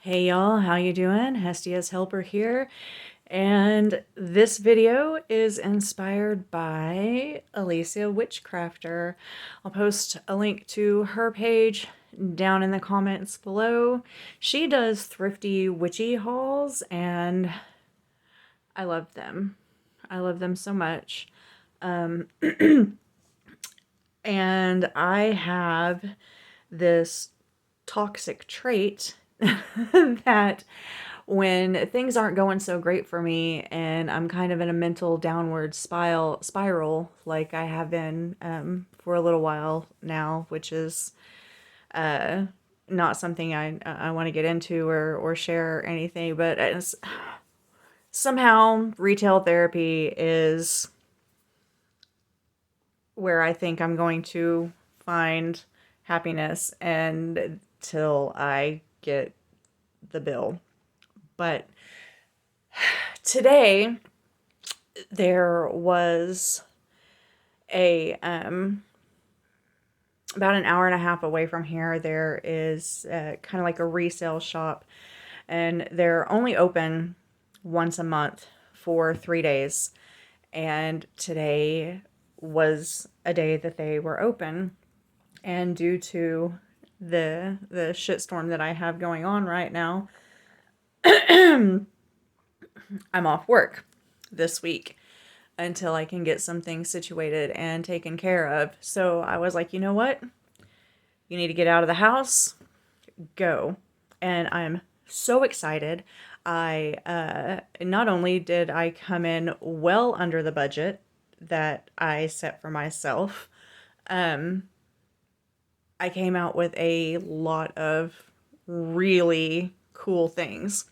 Hey y'all, how you doing? Hestia's Helper here, and this video is inspired by Alicia Witchcrafter. I'll post a link to her page down in the comments below. She does thrifty witchy hauls, and I love them. I love them so much. And I have this toxic trait that when things aren't going so great for me and I'm kind of in a mental downward spiral like I have been for a little while now, which is not something I want to get into or share or anything, but somehow retail therapy is where I think I'm going to find happiness until I get the bill. But today there was a about an hour and a half away from here, there is kind of like a resale shop, and they're only open once a month for 3 days. And today was a day that they were open, and due to the shitstorm that I have going on right now, I'm off work this week until I can get some things situated and taken care of. So I was like, you know what? You need to get out of the house, go. And I'm so excited. I not only did I come in well under the budget that I set for myself, I came out with a lot of really cool things.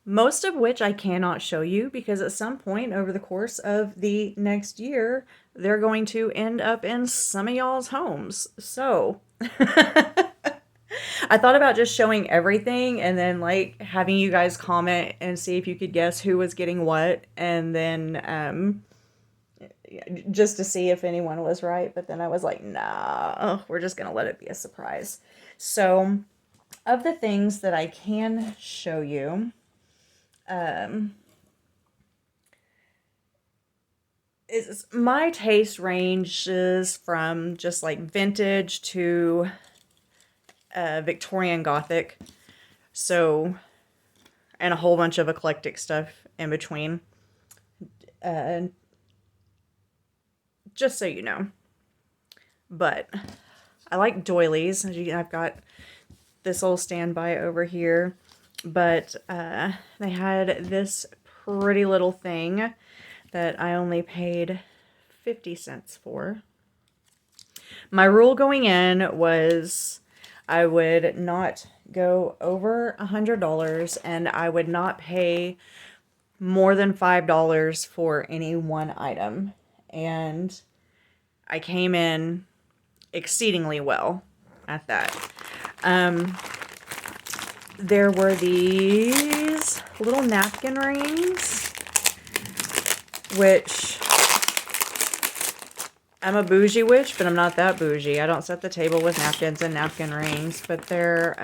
Most of which I cannot show you because at some point over the course of the next year, they're going to end up in some of y'all's homes. So I thought about just showing everything and then like having you guys comment and see if you could guess who was getting what, and then just to see if anyone was right. But then I was like, nah, we're just gonna let it be a surprise. So of the things that I can show you, is my taste ranges from just like vintage to Victorian Gothic. So, and a whole bunch of eclectic stuff in between. Just so you know. But I like doilies. I've got this old standby over here. But they had this pretty little thing that I only paid 50 cents for. My rule going in was I would not go over $100 and I would not pay more than $5 for any one item. And I came in exceedingly well at that. There were these little napkin rings, which I'm a bougie witch, but I'm not that bougie. I don't set the table with napkins and napkin rings, but they're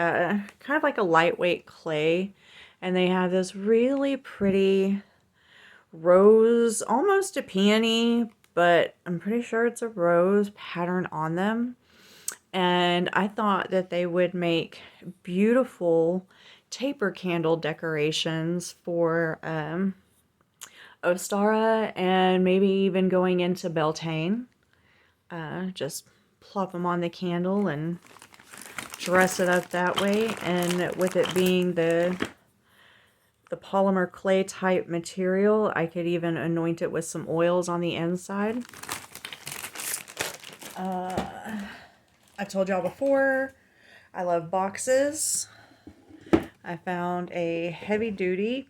kind of like a lightweight clay, and they have this really pretty rose, almost a peony, but I'm pretty sure it's a rose pattern on them. And I thought that they would make beautiful taper candle decorations for Ostara and maybe even going into Beltane. Just plop them on the candle and dress it up that way. And with it being the polymer clay type material, I could even anoint it with some oils on the inside. I told y'all before, I love boxes. I found a heavy duty,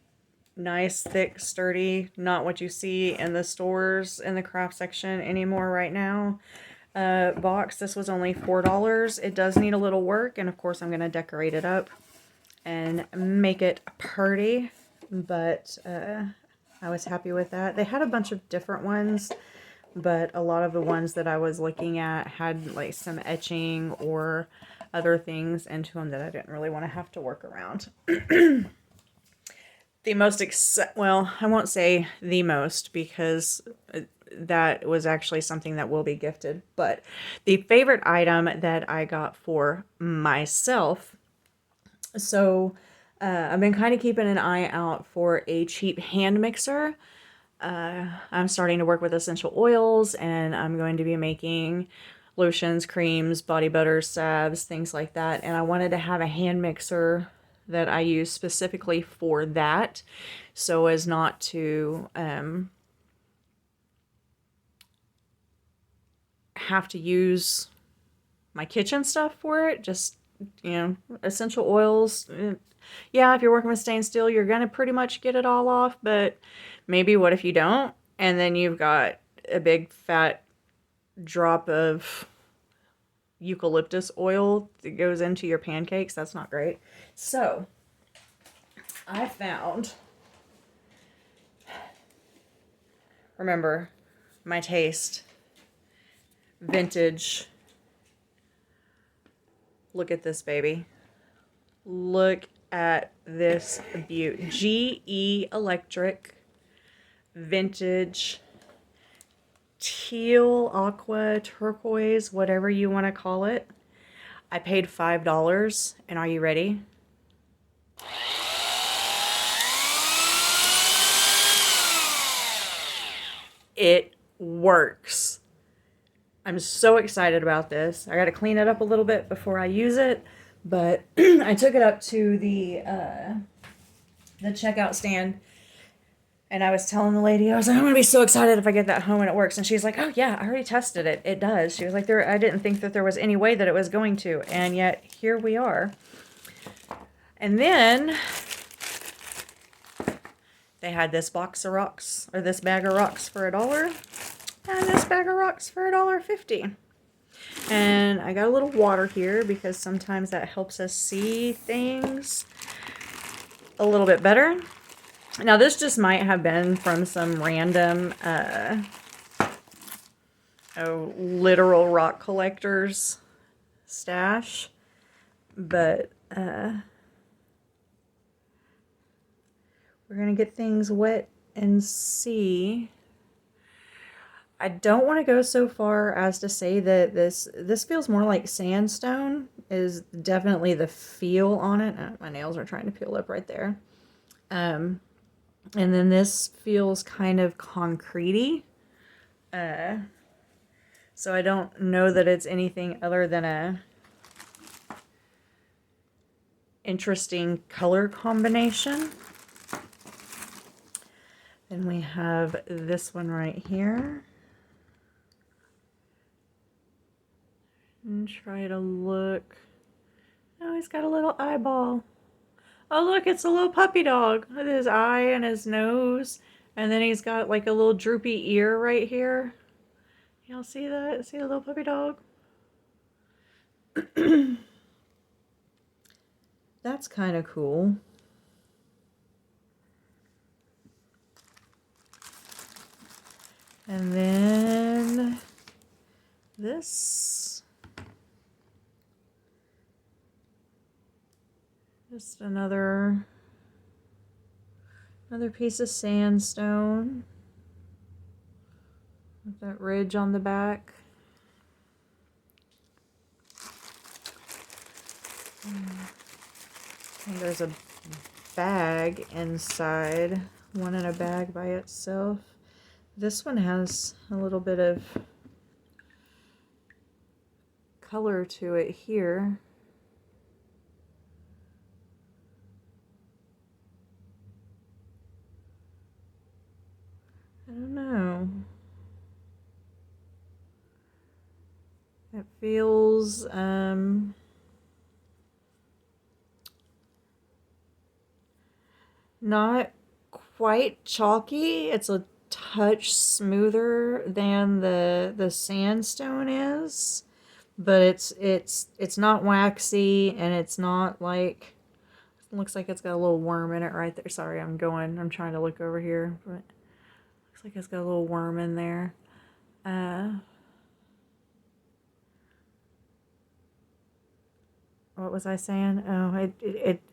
nice, thick, sturdy, not what you see in the stores in the craft section anymore right now, box. This was only $4. It does need a little work, and of course I'm going to decorate it up and make it pretty, but I was happy with that. They had a bunch of different ones, but a lot of the ones that I was looking at had like some etching or other things into them that I didn't really want to have to work around. The most, well, I won't say the most because that was actually something that will be gifted. But the favorite item that I got for myself, so I've been kind of keeping an eye out for a cheap hand mixer. I'm starting to work with essential oils, and I'm going to be making lotions, creams, body butters, salves, things like that. And I wanted to have a hand mixer that I use specifically for that, so as not to have to use my kitchen stuff for it. Just, essential oils. Yeah, if you're working with stainless steel, you're going to pretty much get it all off, but maybe what if you don't? And then you've got a big fat drop of eucalyptus oil that goes into your pancakes. That's not great. So I found, remember my taste, vintage. Look at this baby. Look at this beaut. GE Electric vintage teal, aqua, turquoise, whatever you want to call it. I paid $5, and are you ready? It works. I'm so excited about this. I got to clean it up a little bit before I use it, but I took it up to the checkout stand, and I was telling the lady, I was like, I'm going to be so excited if I get that home and it works. And she's like, oh yeah, I already tested it. It does. She was like, I didn't think that there was any way that it was going to, and yet here we are. And then they had this box of rocks, or this bag of rocks for $1, and this bag of rocks for $1.50. And I got a little water here because sometimes that helps us see things a little bit better. Now this just might have been from some random literal rock collector's stash, but we're gonna get things wet and see. I don't want to go so far as to say that this feels more like sandstone, is definitely the feel on it. My nails are trying to peel up right there. And then this feels kind of concrete-y. So I don't know that it's anything other than a interesting color combination. Then we have this one right here. And try to look. Oh, he's got a little eyeball. Oh, look, it's a little puppy dog with his eye and his nose. And then he's got like a little droopy ear right here. Y'all see that? See a little puppy dog? That's kind of cool. And then this. Just another piece of sandstone with that ridge on the back. And there's a bag inside, one in a bag by itself. This one has a little bit of color to it here. I don't know. It feels not quite chalky. It's a touch smoother than the sandstone is, but it's not waxy, and it's not like, it looks like it's got a little worm in it right there. Sorry, I'm trying to look over here, but looks like it's got a little worm in there. what was I saying? Oh,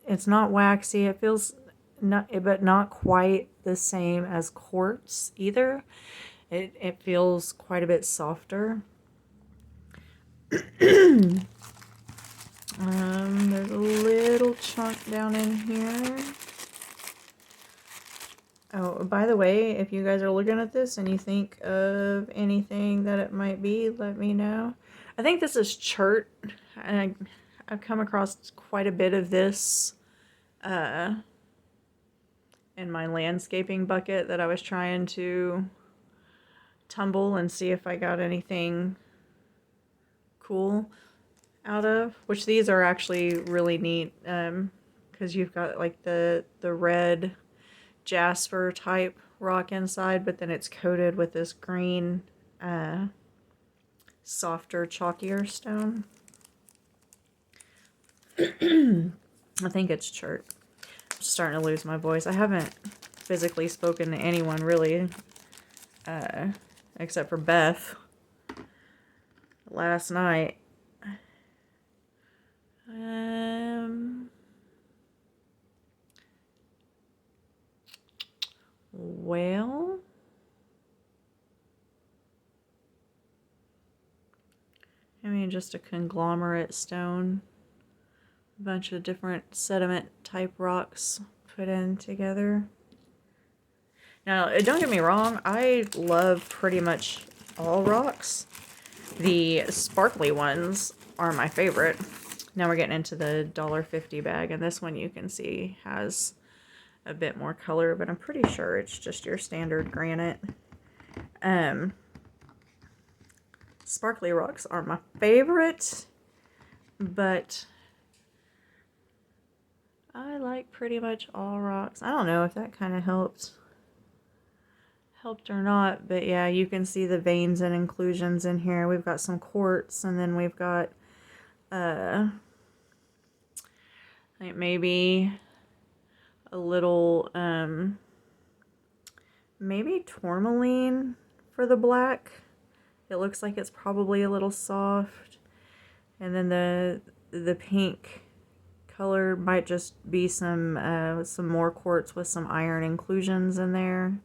it's not waxy. It feels not, but not quite the same as quartz either. It feels quite a bit softer. There's a little chunk down in here. Oh, by the way, if you guys are looking at this and you think of anything that it might be, let me know. I think this is chert. I've come across quite a bit of this in my landscaping bucket that I was trying to tumble and see if I got anything cool out of. Which these are actually really neat because you've got like the red jasper type rock inside, but then it's coated with this green softer chalkier stone. I think it's chert. I'm starting to lose my voice. I haven't physically spoken to anyone really except for Beth last night. Well, I mean, just a conglomerate stone. A bunch of different sediment type rocks put in together. Now, don't get me wrong, I love pretty much all rocks. The sparkly ones are my favorite. Now we're getting into the $1.50 bag, and this one you can see has a bit more color, but I'm pretty sure it's just your standard granite. Sparkly rocks are my favorite, but I like pretty much all rocks. I don't know if that kind of helped or not, but yeah, you can see the veins and inclusions in here. We've got some quartz, and then we've got like maybe a little maybe tourmaline for the black. It looks like it's probably a little soft, and then the pink color might just be some more quartz with some iron inclusions in there.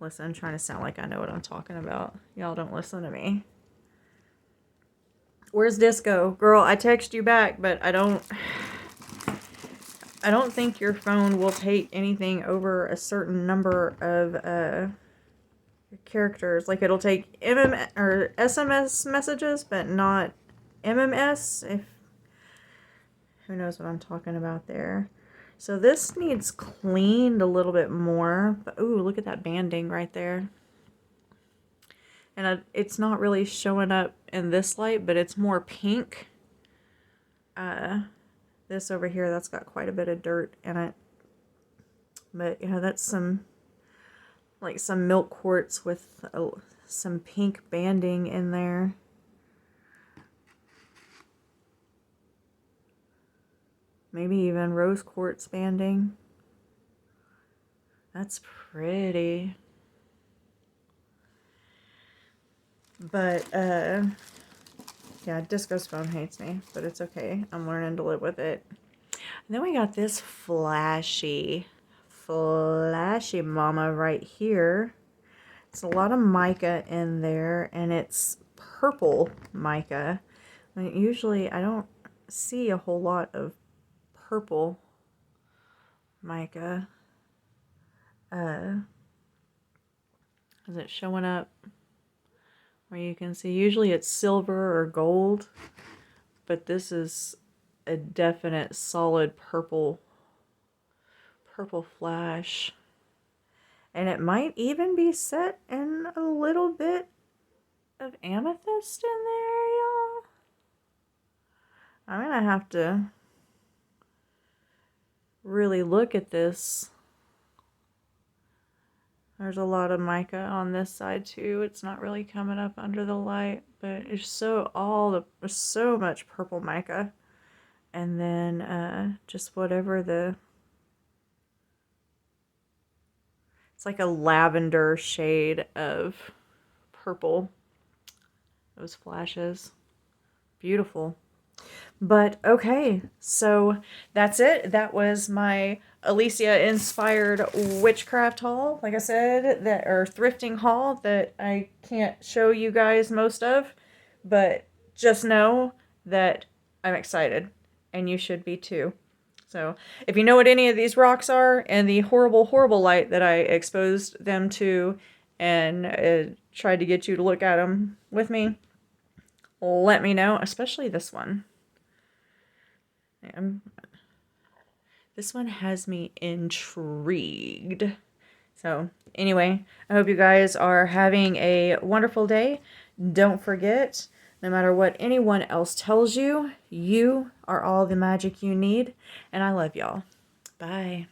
Listen, I'm trying to sound like I know what I'm talking about. Y'all don't listen to me. Where's Disco? Girl, I text you back, but I don't think your phone will take anything over a certain number of characters. Like, it'll take or SMS messages, but not MMS. Who knows what I'm talking about there. So this needs cleaned a little bit more. But, ooh, look at that banding right there. And it's not really showing up in this light, but it's more pink. This over here, that's got quite a bit of dirt in it. But, yeah, that's some milk quartz with some pink banding in there. Maybe even rose quartz banding. That's pretty. But, yeah, Disco's phone hates me, but it's okay. I'm learning to live with it. And then we got this flashy mama right here. It's a lot of mica in there, and it's purple mica. I mean, usually I don't see a whole lot of purple mica. Is it showing up where you can see? Usually it's silver or gold, but this is a definite solid purple flash. And it might even be set in a little bit of amethyst in there, y'all. I'm gonna have to really look at this. There's a lot of mica on this side too. It's not really coming up under the light, but it's there's so much purple mica. And then just whatever it's like a lavender shade of purple. Those flashes. Beautiful. But okay, so that's it. That was my Alicia inspired witchcraft haul. Like I said, that or thrifting haul that I can't show you guys most of, but just know that I'm excited and you should be too. So, if you know what any of these rocks are and the horrible, horrible light that I exposed them to and tried to get you to look at them with me, let me know, especially this one. This one has me intrigued. So, anyway, I hope you guys are having a wonderful day. Don't forget, no matter what anyone else tells you, you are all the magic you need. And I love y'all. Bye.